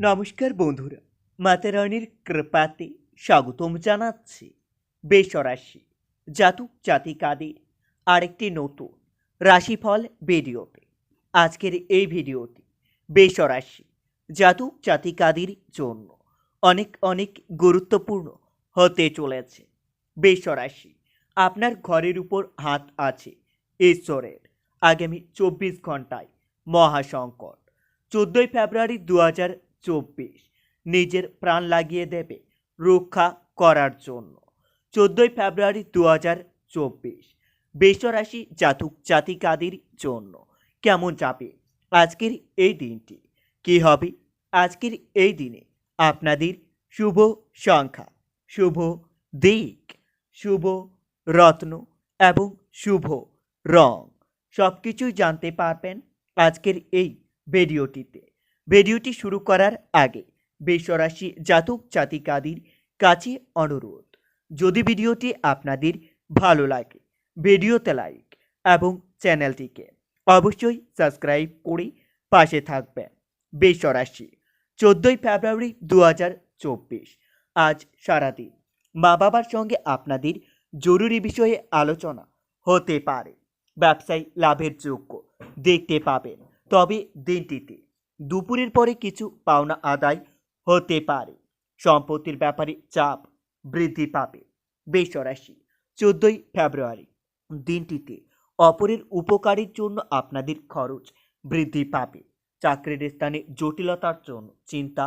নমস্কার বন্ধুরা, মাতা রানীর কৃপাতে স্বাগতম জানাচ্ছি বেসরাশি জাতক জাতিকাদের আরেকটি নতুন রাশিফল ভিডিওতে। আজকের এই ভিডিওটি বেসরাশি জাতক জাতিকাদের জন্য অনেক অনেক গুরুত্বপূর্ণ হতে চলেছে। বেসরাশি আপনার ঘরের উপর হাত আছে ঈশ্বরের। আগামী 24 ঘন্টায় মহাসংকট 14 ফেব্রুয়ারি 2024 নিজের প্রাণ লাগিয়ে দেবে রক্ষা করার জন্য। 14 ফেব্রুয়ারি 2024 বৃষরাশি জাতক জাতিকাদের জন্য কেমন যাবে আজকের এই দিনটি, কি হবে আজকের এই দিনে আপনাদের শুভ সংখ্যা, শুভ দিক, শুভ রত্ন এবং শুভ রং সব কিছুই জানতে পারবেন আজকের এই ভিডিওটিতে। ভিডিওটি শুরু করার আগে বৃষরাশি জাতক জাতিকাদের কাছে অনুরোধ, যদি ভিডিওটি আপনাদের ভালো লাগে ভিডিওতে লাইক এবং চ্যানেলটিকে অবশ্যই সাবস্ক্রাইব করে পাশে থাকবেন। বৃষরাশি 14 ফেব্রুয়ারি 2024 আজ সারাদিন মা বাবার সঙ্গে আপনাদের জরুরি বিষয়ে আলোচনা হতে পারে। ব্যবসায় লাভের যোগ্য দেখতে পাবেন, তবে দিনটিতে দুপুরের পরে কিছু পাওনা আদায় হতে পারে। সম্পত্তির ব্যাপারে চাপ বৃদ্ধি পাবে। বৃষরাশি 14 ফেব্রুয়ারি দিনটিতে অপরের উপকারের জন্য আপনাদের খরচ বৃদ্ধি পাবে। চাকরির স্থানে জটিলতার জন্য চিন্তা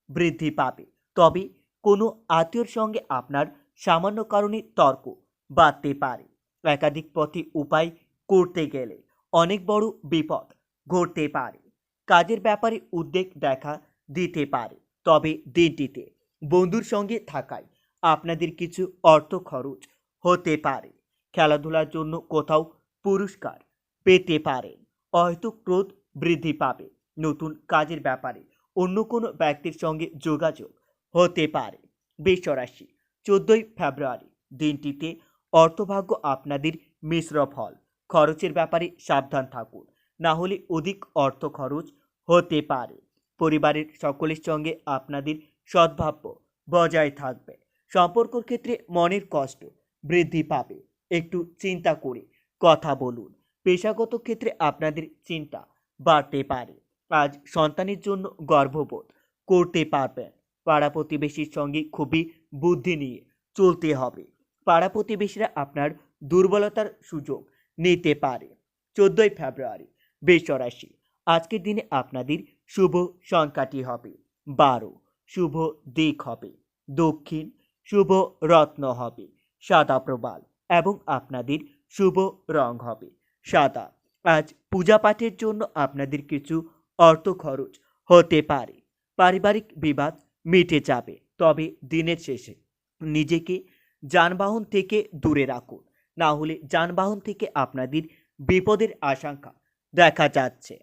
বৃদ্ধি পাবে, তবে কোনো আত্মীয়র সঙ্গে আপনার সামান্য কারণে তর্ক বাড়তে পারে। একাধিক পথে উপায় করতে গেলে অনেক বড় বিপদ ঘটতে পারে। কাজের ব্যাপারে উদ্বেগ দেখা দিতে পারে, তবে দিনটিতে বন্ধুর সঙ্গে থাকায় আপনাদের কিছু অর্থ খরচ হতে পারে। খেলাধুলার জন্য কোথাও পুরস্কার পেতে পারেন। হয়তো ক্রোধ বৃদ্ধি পাবে। নতুন কাজের ব্যাপারে অন্য কোনো ব্যক্তির সঙ্গে যোগাযোগ হতে পারে। বৃষরাশি 14 ফেব্রুয়ারি দিনটিতে অর্থভাগ্য আপনাদের মিশ্র ফল। খরচের ব্যাপারে সাবধান থাকুন, না হলে অধিক অর্থ খরচ হতে পারে। পরিবারের সকলের সঙ্গে আপনাদের সদ্ভাব্য বজায় থাকবে। সম্পর্কের ক্ষেত্রে মনের কষ্ট বৃদ্ধি পাবে, একটু চিন্তা করে কথা বলুন। পেশাগত ক্ষেত্রে আপনাদের চিন্তা বাড়তে পারে। আজ সন্তানের জন্য গর্ববোধ করতে পারবেন। পাড়া প্রতিবেশীর সঙ্গে খুবই বুদ্ধি নিয়ে চলতে হবে। পাড়া প্রতিবেশীরা আপনার দুর্বলতার সুযোগ নিতে পারে। 14 ফেব্রুয়ারি বৃষরাশি আজকের দিনে আপনাদের শুভ সংখ্যাটি হবে 12, শুভ দিক হবে দক্ষিণ, শুভ রত্ন হবে সাদা প্রবাল এবং আপনাদের শুভ রং হবে সাদা। আজ পূজা পাঠের জন্য আপনাদের কিছু অর্থ খরচ হতে পারে। পারিবারিক বিবাদ মিটে যাবে, তবে দিনের শেষে নিজেকে যানবাহন থেকে দূরে রাখুন, না হলে যানবাহন থেকে আপনাদের বিপদের আশঙ্কা দেখা যাচ্ছে।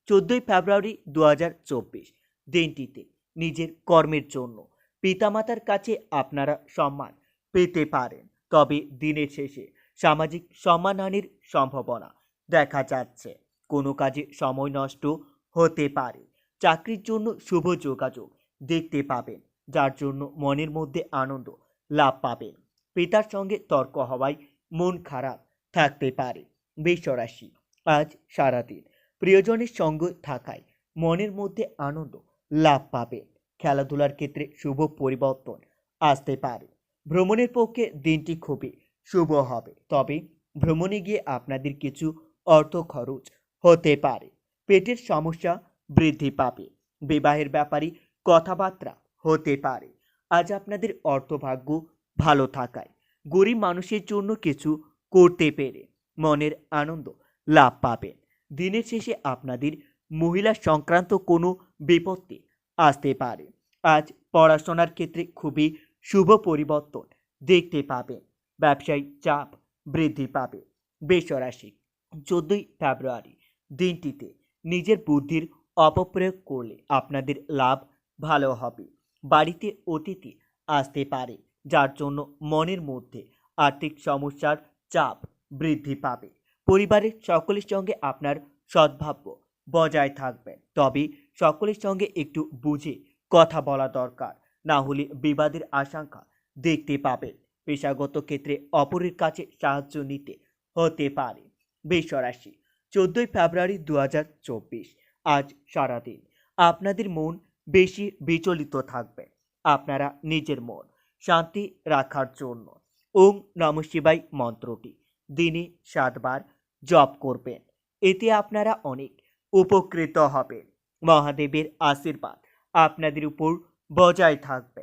14 ফেব্রুয়ারি 2024 দিনটিতে নিজের কর্মের জন্য পিতামাতার কাছে আপনারা সম্মান পেতে পারেন, তবে দিনের শেষে সামাজিক সম্মানহানির সম্ভাবনা দেখা যাচ্ছে। কোনো কাজে সময় নষ্ট হতে পারে। চাকরির জন্য শুভ যোগাযোগ দেখতে পাবেন, যার জন্য মনের মধ্যে আনন্দ লাভ পাবেন। পিতার সঙ্গে তর্ক হওয়ায় মন খারাপ থাকতে পারে। বৃষরাশি আজ সারাদিন প্রিয়জনের সঙ্গে থাকায় মনের মধ্যে আনন্দ লাভ পাবেন। খেলাধুলার ক্ষেত্রে শুভ পরিবর্তন আসতে পারে। ভ্রমণের পক্ষে দিনটি খুবই শুভ হবে, তবে ভ্রমণে গিয়ে আপনাদের কিছু অর্থ খরচ হতে পারে। পেটের সমস্যা বৃদ্ধি পাবে। বিবাহের ব্যাপারে কথাবার্তা হতে পারে। আজ আপনাদের অর্থভাগ্য ভালো থাকায় গরিব মানুষের জন্য কিছু করতে পেরে মনের আনন্দ লাভ পাবেন। দিনের শেষে আপনাদের মহিলা সংক্রান্ত কোনো বিপত্তি আসতে পারে। আজ পড়াশোনার ক্ষেত্রে খুবই শুভ পরিবর্তন দেখতে পাবেন। ব্যবসায়িক চাপ বৃদ্ধি পাবে। বৃষরাশি 14 ফেব্রুয়ারি দিনটিতে নিজের বুদ্ধির অপপ্রয়োগ করলে আপনাদের লাভ ভালো হবে। বাড়িতে অতিথি আসতে পারে, যার জন্য মনের মধ্যে আর্থিক সমস্যার চাপ বৃদ্ধি পাবে। পরিবারের সকলের সঙ্গে আপনার সদ্ভাব্য বজায় থাকবেন, তবে সকলের সঙ্গে একটু বুঝে কথা বলা দরকার, না হলে বিবাদের আশঙ্কা দেখতে পাবেন। পেশাগত ক্ষেত্রে অপরের কাছে সাহায্য নিতে হতে পারে। বৃষরাশি, 14 ফেব্রুয়ারি 2024। আজ সারাদিন আপনাদের মন বেশি বিচলিত থাকবে। আপনারা নিজের মন শান্তি রাখার জন্য ওং নমঃ শিবায় মন্ত্রটি দিনে 7 বার জপ করবেন। এতে আপনারা অনেক উপকৃত হবেন। মহাদেবের আশীর্বাদ আপনাদের উপর বজায় থাকবে।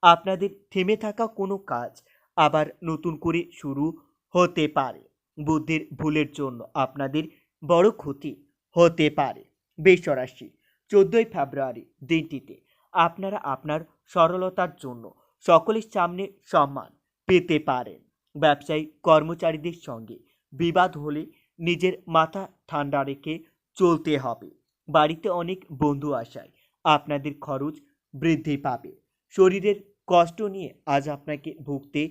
আপনাদের থেমে থাকা কোনো কাজ আবার নতুন করে শুরু হতে পারে। বুদ্ধির ভুলের জন্য আপনাদের বড় ক্ষতি হতে পারে। বৃষরাশি, 14 ফেব্রুয়ারি দিনটিতে আপনারা আপনার সরলতার জন্য সকলের সামনে সম্মান পেতে পারেন। ব্যবসায়ী কর্মচারীদের সঙ্গে বিবাদ হলে নিজের মাথা ঠান্ডা রেখে চলতে হবে। বাড়িতে অনেক বন্ধু আসায় আপনাদের খরচ বৃদ্ধি পাবে। শরীরের কষ্ট নিয়ে আজ আপনাকে ভুগতে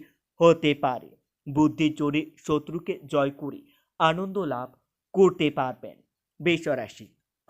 হতে পারে। বুদ্ধির জোরে শত্রুকে জয় করে আনন্দ লাভ করতে পারবেন। বৃষরাশি,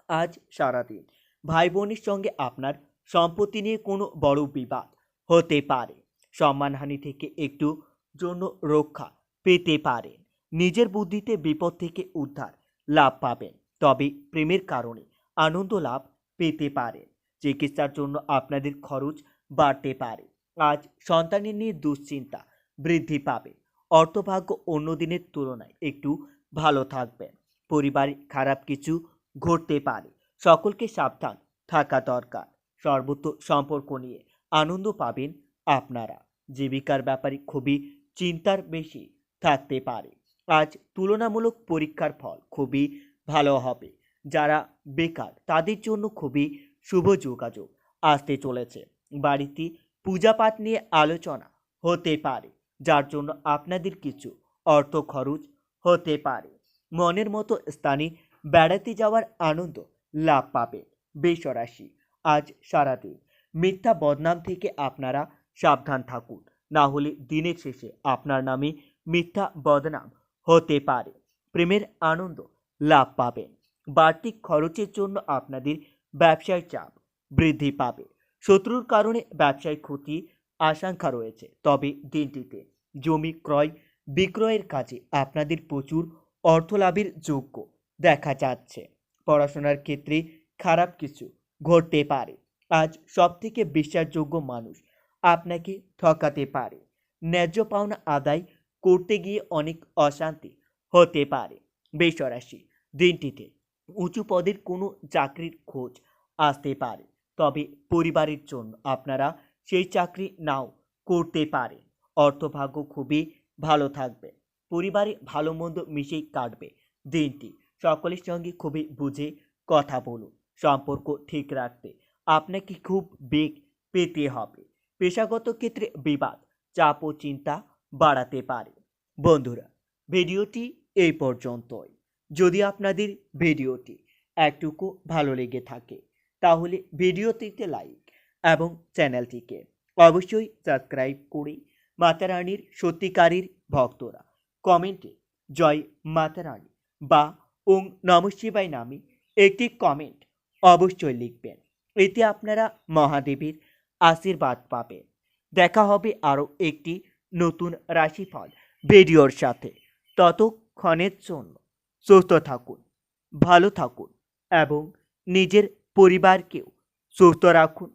আজ সারাদিন ভাই বোনের সঙ্গে আপনার সম্পত্তি নিয়ে কোনো বড় বিবাদ হতে পারে। সম্মানহানি থেকে একটু জন্য রক্ষা পেতে পারেন। নিজের বুদ্ধিতে বিপদ থেকে উদ্ধার লাভ পাবেন। তবে প্রেমের কারণে আনন্দ লাভ পেতে পারেন। চিকিৎসার জন্য আপনাদের খরচ বাড়তে পারে। আজ সন্তানের নিয়ে দুশ্চিন্তা বৃদ্ধি পাবে। অর্থভাগ্য অন্য দিনের তুলনায় একটু ভালো থাকবেন। পরিবারে খারাপ কিছু ঘটতে পারে, সকলকে সাবধান থাকা দরকার। সর্বত্র সম্পর্ক নিয়ে আনন্দ পাবেন আপনারা। জীবিকার ব্যাপারে খুবই চিন্তার বেশি থাকতে পারে। আজ তুলনামূলক পরীক্ষার ফল খুবই ভালো হবে। যারা বেকার তাদের জন্য খুবই শুভ যোগাযোগ আসতে চলেছে। বাড়িতে পূজাপাঠ নিয়ে আলোচনা হতে পারে, যার জন্য আপনাদের কিছু অর্থ খরচ হতে পারে। মনের মতো স্থানে বেড়াতে যাওয়ার আনন্দ লাভ পাবে। বৃষরাশি, আজ সারাদিন মিথ্যা বদনাম থেকে আপনারা সাবধান থাকুন, না হলে দিনের শেষে আপনার নামে মিথ্যা বদনাম হতে পারে। প্রেমের আনন্দ লাভ পাবেন। বাড়তি খরচের জন্য আপনাদের ব্যবসায় চাপ বৃদ্ধি পাবে। শত্রুর কারণে ব্যবসায় ক্ষতি আশঙ্কা রয়েছে। তবে দিনটিতে জমি ক্রয় বিক্রয়ের কাজে আপনাদের প্রচুর অর্থ লাভের যোগ্য দেখা যাচ্ছে। পড়াশোনার ক্ষেত্রে খারাপ কিছু ঘটতে পারে। আজ সবথেকে বিশ্বাসযোগ্য মানুষ আপনাকে ঠকাতে পারে। ন্যায্য পাওনা আদায় করতে গিয়ে অনেক অশান্তি হতে পারে। বৃষরাশি, দিনটিতে উঁচু পদের কোনো চাকরির খোঁজ আসতে পারে। তবে পরিবারের জন্য আপনারা সেই চাকরি নাও করতে পারেন। অর্থভাগ্য খুবই ভালো থাকবে। পরিবারে ভালো মন্দ মিশেই কাটবে দিনটি। সকলের সঙ্গে খুবই বুঝে কথা বলুন। সম্পর্ক ঠিক রাখতে আপনাকে খুব বেগ পেতে হবে। পেশাগত ক্ষেত্রে বিবাদ চাপ ও চিন্তা বাড়াতে পারে। বন্ধুরা, ভিডিওটি এই পর্যন্তই। যদি আপনাদের ভিডিওটি একটুকু ভালো লেগে থাকে তাহলে ভিডিওটিতে লাইক এবং চ্যানেলটিকে অবশ্যই সাবস্ক্রাইব করে মাতা রানীর সত্যিকারের ভক্তরা কমেন্টে জয় মাতা রানী বা ওং নমঃ শিবায় নামে একটি কমেন্ট অবশ্যই লিখবেন। এতে আপনারা মহাদেবের আশীর্বাদ পাবেন। দেখা হবে আরও একটি নতুন রাশিফল ভিডিওর সাথে। ততক্ষণের জন্য সুস্থ থাকুন, ভালো থাকুন এবং নিজের পরিবারকেও সুস্থ রাখুন।